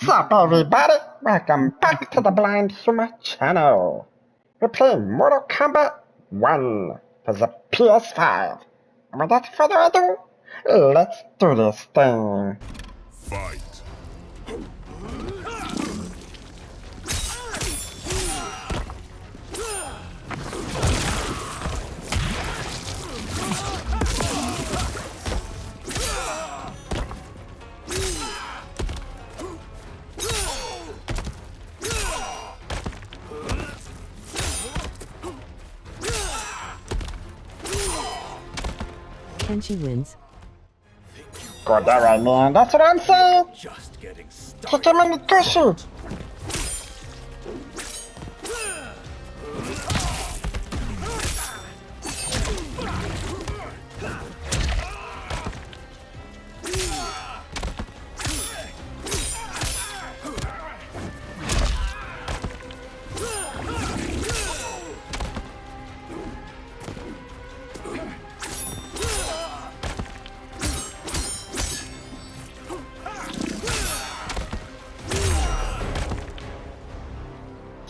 What's up, everybody? Welcome back to the Blind Humor channel. We're playing Mortal Kombat 1 for the PS5. And without further ado, let's do this thing. Fight. Kenshi wins. Got that right, man. That's what I'm saying. Just getting started. Kick him in the tushy.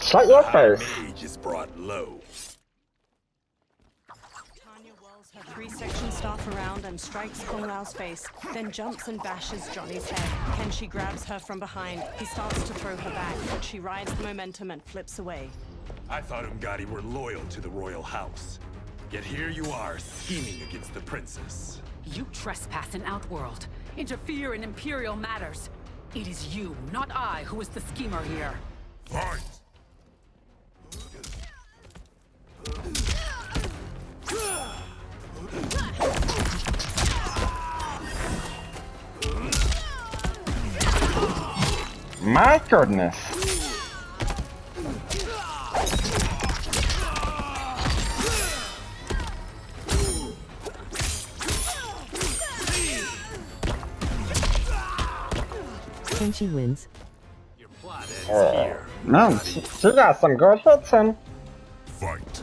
Shut your face. Mage is brought low. Tanya whirls her three-section staff around and strikes Kung Lao's face, then jumps and bashes Johnny's head. Kenshi grabs her from behind. He starts to throw her back, but she rides the momentum and flips away. I thought Ungadi were loyal to the royal house. Yet here you are, scheming against the princess. You trespass in Outworld, interfere in Imperial matters. It is you, not I, who is the schemer here. Fight! My goodness. Kenshi wins. Your plot ends here. Man, she got some good hits in. Fight.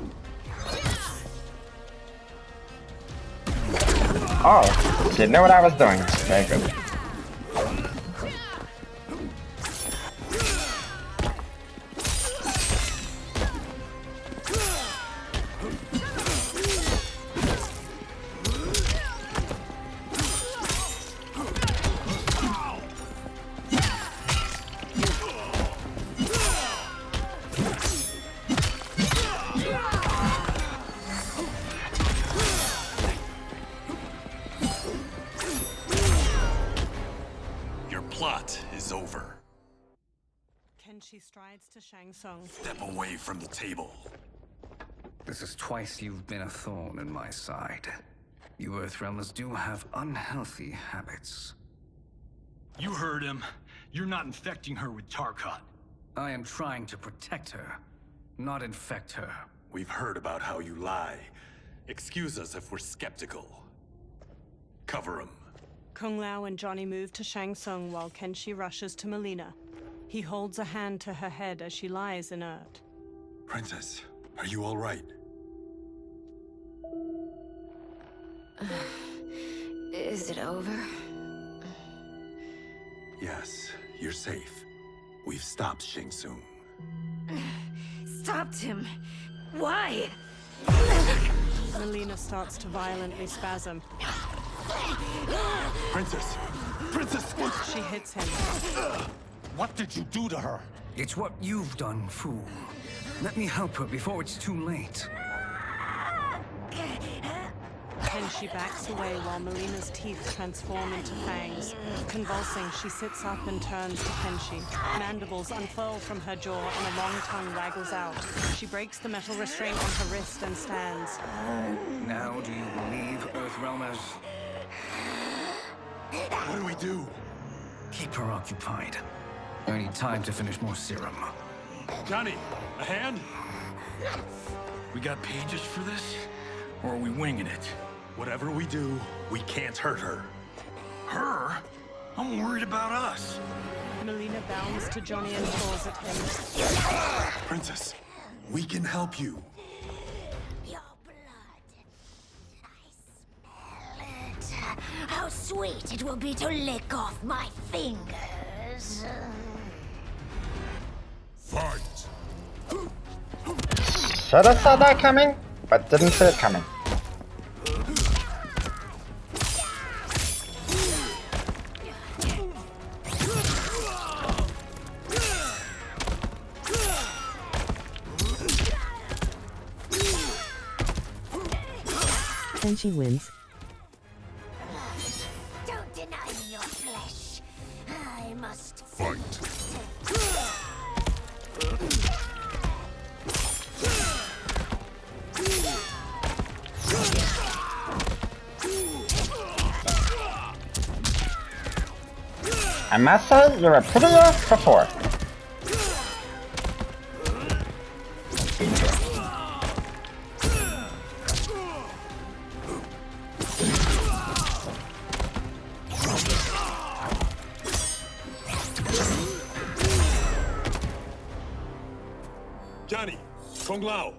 Oh, she knew what I was doing. Very good. Your plot is over. Kenshi strides to Shang Tsung. Step away from the table. This is twice you've been a thorn in my side. You Earthrealmers do have unhealthy habits. You heard him. You're not infecting her with Tarkat. I am trying to protect her, not infect her. We've heard about how you lie. Excuse us if we're skeptical. Cover him. Kung Lao and Johnny move to Shang Tsung while Kenshi rushes to Melina. He holds a hand to her head as she lies inert. Princess, are you all right? Is it over? Yes, you're safe. We've stopped Shang Tsung. Stopped him? Why? Melina starts to violently spasm. Princess! Princess! She hits him. What did you do to her? It's what you've done, fool. Let me help her before it's too late. Kenshi backs away while Melina's teeth transform into fangs. Convulsing, she sits up and turns to Kenshi. Mandibles unfurl from her jaw and a long tongue waggles out. She breaks the metal restraint on her wrist and stands. Now do you believe, Earthrealmers? What do we do? Keep her occupied. I need time to finish more serum. Johnny, a hand? We got pages for this? Or are we winging it? Whatever we do, we can't hurt her. Her? I'm worried about us. Melina bounds to Johnny and claws at him. Princess, we can help you. Your blood. I smell it. How sweet it will be to lick off my fingers. Should have saw that coming, but didn't see it coming. Kenshi wins. Don't deny me your flesh. I must Fight. I must say, you were prettier before. Johnny, Kung Lao,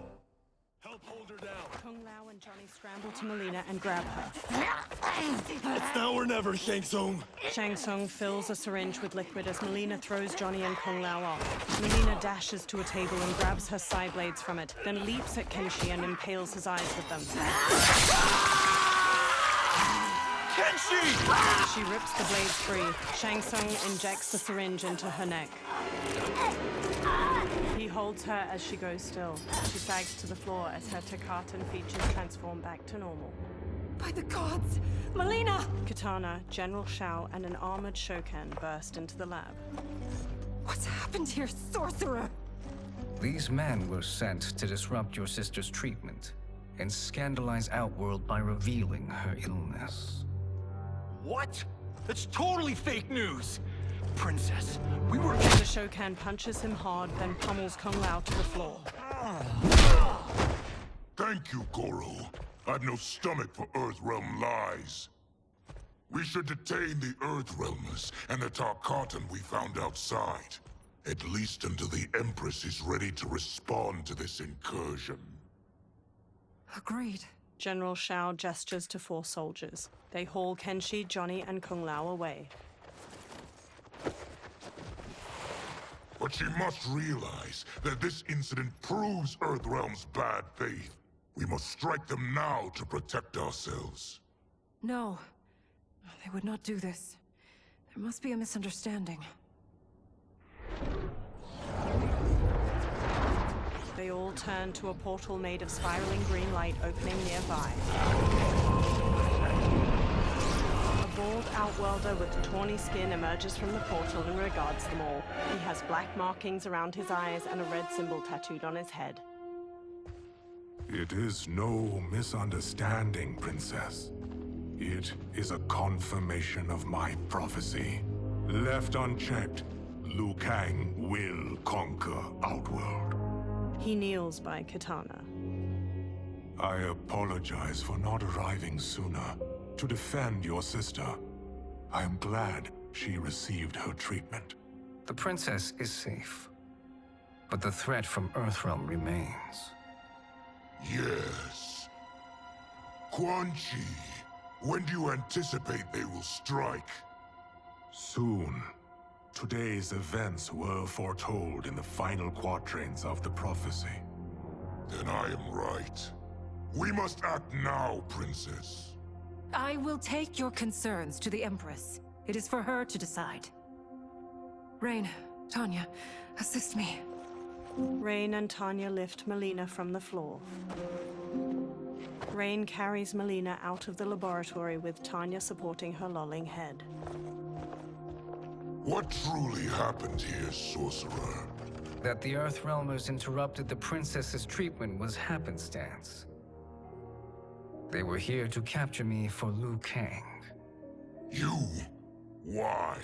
help hold her down. Kung Lao and Johnny scramble to Melina and grab her. It's now or never, Shang Tsung. Shang Tsung fills a syringe with liquid as Melina throws Johnny and Kung Lao off. Melina dashes to a table and grabs her side blades from it, then leaps at Kenshi and impales his eyes with them. Kenshi! She rips the blades free. Shang Tsung injects the syringe into her neck. He holds her as she goes still. She sags to the floor as her Takatan features transform back to normal. By the gods! Melina! Katana, General Shao, and an armored Shokan burst into the lab. What's happened here, sorcerer? These men were sent to disrupt your sister's treatment and scandalize Outworld by revealing her illness. What? That's totally fake news! Princess, we were... The Shokan punches him hard, then pummels Kung Lao to the floor. Thank you, Goro. I've no stomach for Earthrealm lies. We should detain the Earthrealmers and the Tarkatan we found outside. At least until the Empress is ready to respond to this incursion. Agreed. General Shao gestures to 4 soldiers. They haul Kenshi, Johnny, and Kung Lao away. But she must realize that this incident proves Earthrealm's bad faith. We must strike them now to protect ourselves. No. They would not do this. There must be a misunderstanding. They all turn to a portal made of spiraling green light opening nearby. A bald outworlder with tawny skin emerges from the portal and regards them all. He has black markings around his eyes and a red symbol tattooed on his head. It is no misunderstanding, Princess. It is a confirmation of my prophecy. Left unchecked, Liu Kang will conquer Outworld. He kneels by Katana. I apologize for not arriving sooner to defend your sister. I am glad she received her treatment. The princess is safe, but the threat from Earthrealm remains. Yes. Quan Chi, when do you anticipate they will strike? Soon. Today's events were foretold in the final quatrains of the prophecy. Then I am right. We must act now, Princess. I will take your concerns to the Empress. It is for her to decide. Rain, Tanya, assist me. Rain and Tanya lift Melina from the floor. Rain carries Melina out of the laboratory with Tanya supporting her lolling head. What truly happened here, Sorcerer? That the Earthrealmers interrupted the princess's treatment was happenstance. They were here to capture me for Liu Kang. You? Why?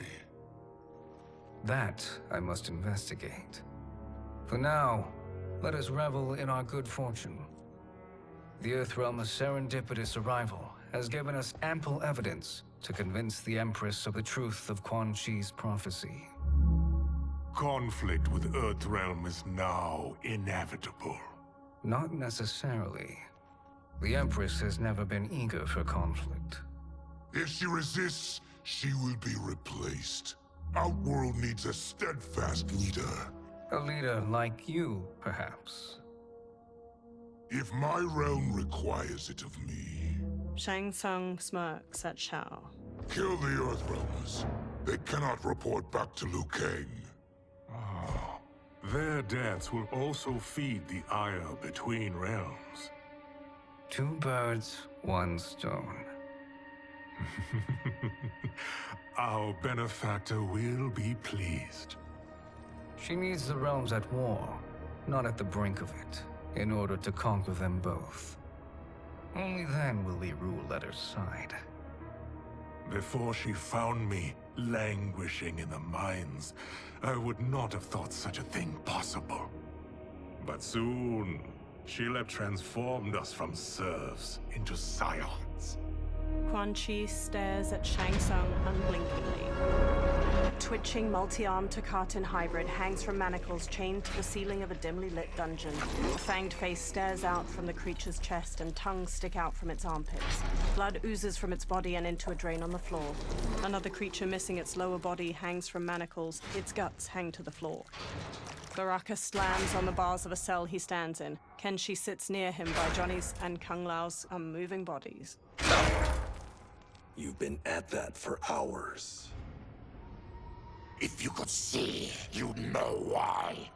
That I must investigate. For now, let us revel in our good fortune. The Earthrealm's serendipitous arrival has given us ample evidence to convince the Empress of the truth of Quan Chi's prophecy. Conflict with Earthrealm is now inevitable. Not necessarily. The Empress has never been eager for conflict. If she resists, she will be replaced. Outworld needs a steadfast leader. A leader like you, perhaps. If my realm requires it of me, Shang Tsung smirks at Shao. kill the Earthrealmers. They cannot report back to Liu Kang. Ah, their deaths will also feed the ire between realms. 2 birds, 1 stone. Our benefactor will be pleased. She needs the realms at war, not at the brink of it, in order to conquer them both. Only then will we rule at her side. Before she found me languishing in the mines, I would not have thought such a thing possible. But soon, she'll have transformed us from serfs into scions. Quan Chi stares at Shang Tsung unblinkingly. A twitching, multi-armed Takatin hybrid hangs from manacles chained to the ceiling of a dimly lit dungeon. A fanged face stares out from the creature's chest and tongues stick out from its armpits. Blood oozes from its body and into a drain on the floor. Another creature missing its lower body hangs from manacles. Its guts hang to the floor. Baraka slams on the bars of a cell he stands in. Kenshi sits near him by Johnny's and Kung Lao's unmoving bodies. You've been at that for hours. If you could see, you'd know why.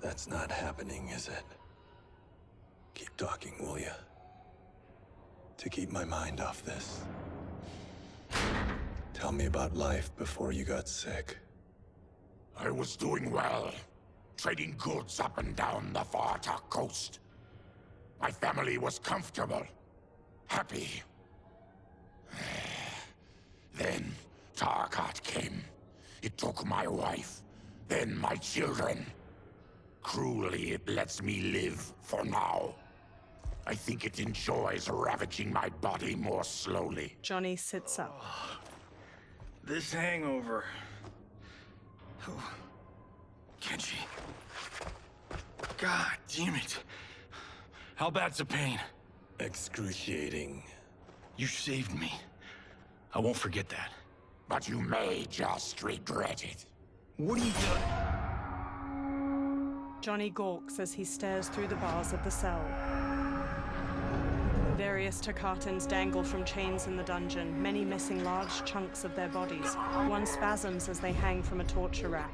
That's not happening, is it? Keep talking, will ya? To keep my mind off this. Tell me about life before you got sick. I was doing well, trading goods up and down the Varta coast. My family was comfortable, happy. Then Tarkat came. It took my wife, then my children. Cruelly, it lets me live for now. I think it enjoys ravaging my body more slowly. Johnny sits up. This hangover. Kenshi. God damn it. How bad's the pain? Excruciating. You saved me. I won't forget that. But you may just regret it. What are you doing? Johnny gawks as he stares through the bars of the cell. Various Takatans dangle from chains in the dungeon, many missing large chunks of their bodies. One spasms as they hang from a torture rack.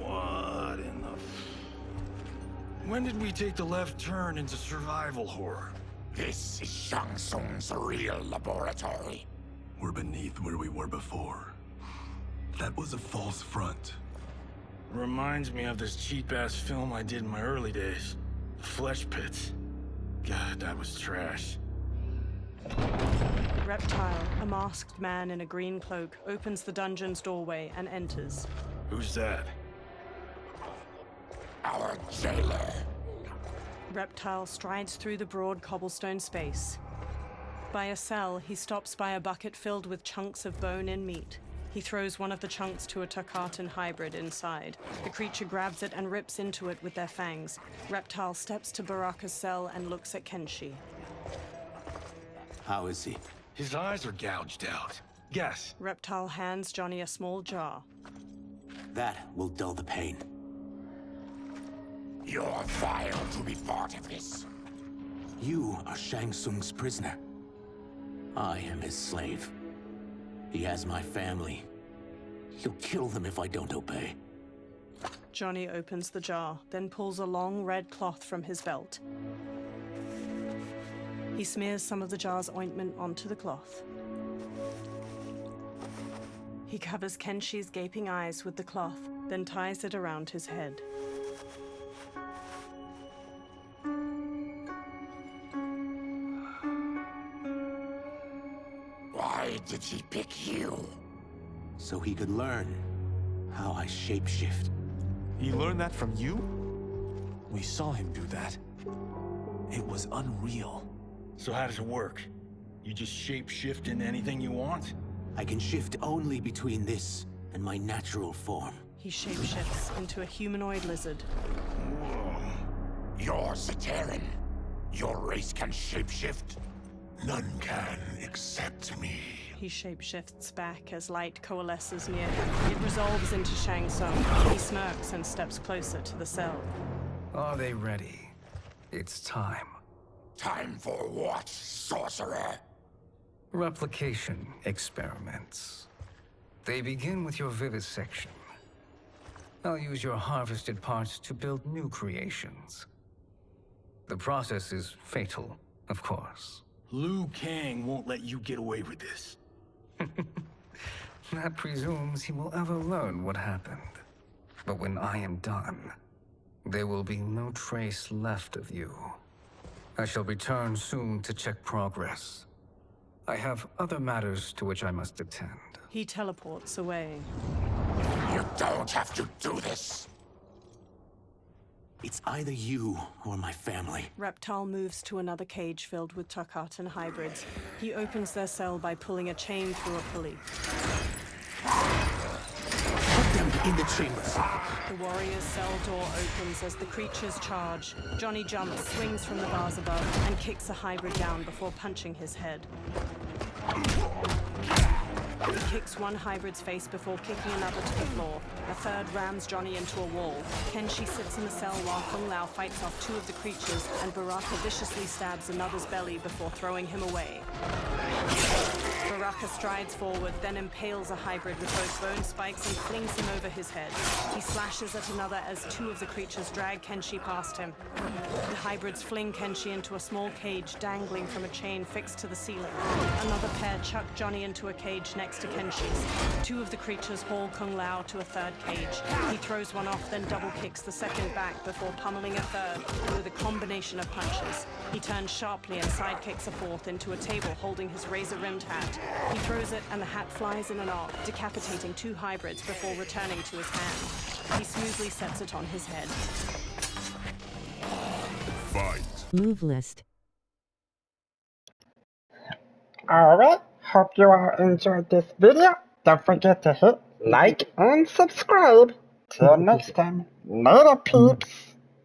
What in the... When did we take the left turn into survival horror? This is Shang Tsung's real laboratory. We're beneath where we were before. That was a false front. Reminds me of this cheap-ass film I did in my early days. Flesh Pits. God, that was trash. Reptile, a masked man in a green cloak, opens the dungeon's doorway and enters. Who's that? Our jailer. Reptile strides through the broad cobblestone space. By a cell, he stops by a bucket filled with chunks of bone-in meat. He throws one of the chunks to a Takatan hybrid inside. The creature grabs it and rips into it with their fangs. Reptile steps to Baraka's cell and looks at Kenshi. How is he? His eyes are gouged out. Guess. Reptile hands Johnny a small jar. That will dull the pain. You're vile to be part of this. You are Shang Tsung's prisoner. I am his slave. He has my family. He'll kill them if I don't obey. Johnny opens the jar, then pulls a long red cloth from his belt. He smears some of the jar's ointment onto the cloth. He covers Kenshi's gaping eyes with the cloth, then ties it around his head. Why did he pick you? So he could learn how I shapeshift. He learned that from you? We saw him do that. It was unreal. So how does it work? You just shape-shift into anything you want? I can shift only between this and my natural form. He shapeshifts into a humanoid lizard. Whoa. You're Zateran. Your race can shapeshift. None can except me. He shapeshifts back as light coalesces near him. It resolves into Shang Tsung. He smirks and steps closer to the cell. Are they ready? It's time. Time for what, sorcerer? Replication experiments. They begin with your vivisection. I'll use your harvested parts to build new creations. The process is fatal, of course. Liu Kang won't let you get away with this. That presumes he will ever learn what happened. But when I am done, there will be no trace left of you. I shall return soon to check progress. I have other matters to which I must attend. He teleports away. You don't have to do this. It's either you or my family. Reptile moves to another cage filled with Tarkatan hybrids. He opens their cell by pulling a chain through a pulley. Put them in the chambers. The warrior's cell door opens as the creatures charge. Johnny jumps, swings from the bars above, and kicks a hybrid down before punching his head. He kicks one hybrid's face before kicking another to the floor. A third rams Johnny into a wall. Kenshi sits in the cell while Kung Lao fights off two of the creatures, and Baraka viciously stabs another's belly before throwing him away. Baraka strides forward, then impales a hybrid with both bone spikes and flings him over his head. He slashes at another as two of the creatures drag Kenshi past him. The hybrids fling Kenshi into a small cage dangling from a chain fixed to the ceiling. Another pair chuck Johnny into a cage next to Kenshi's. Two of the creatures haul Kung Lao to a third cage. He throws one off, then double kicks the second back before pummeling a third with a combination of punches. He turns sharply and sidekicks a fourth into a table holding his razor-rimmed hat. He throws it and the hat flies in an arc, decapitating two hybrids before returning to his hand. He smoothly sets it on his head. Fight. Move list. Alright, hope you all enjoyed this video. Don't forget to hit like and subscribe. Till next time, later peeps.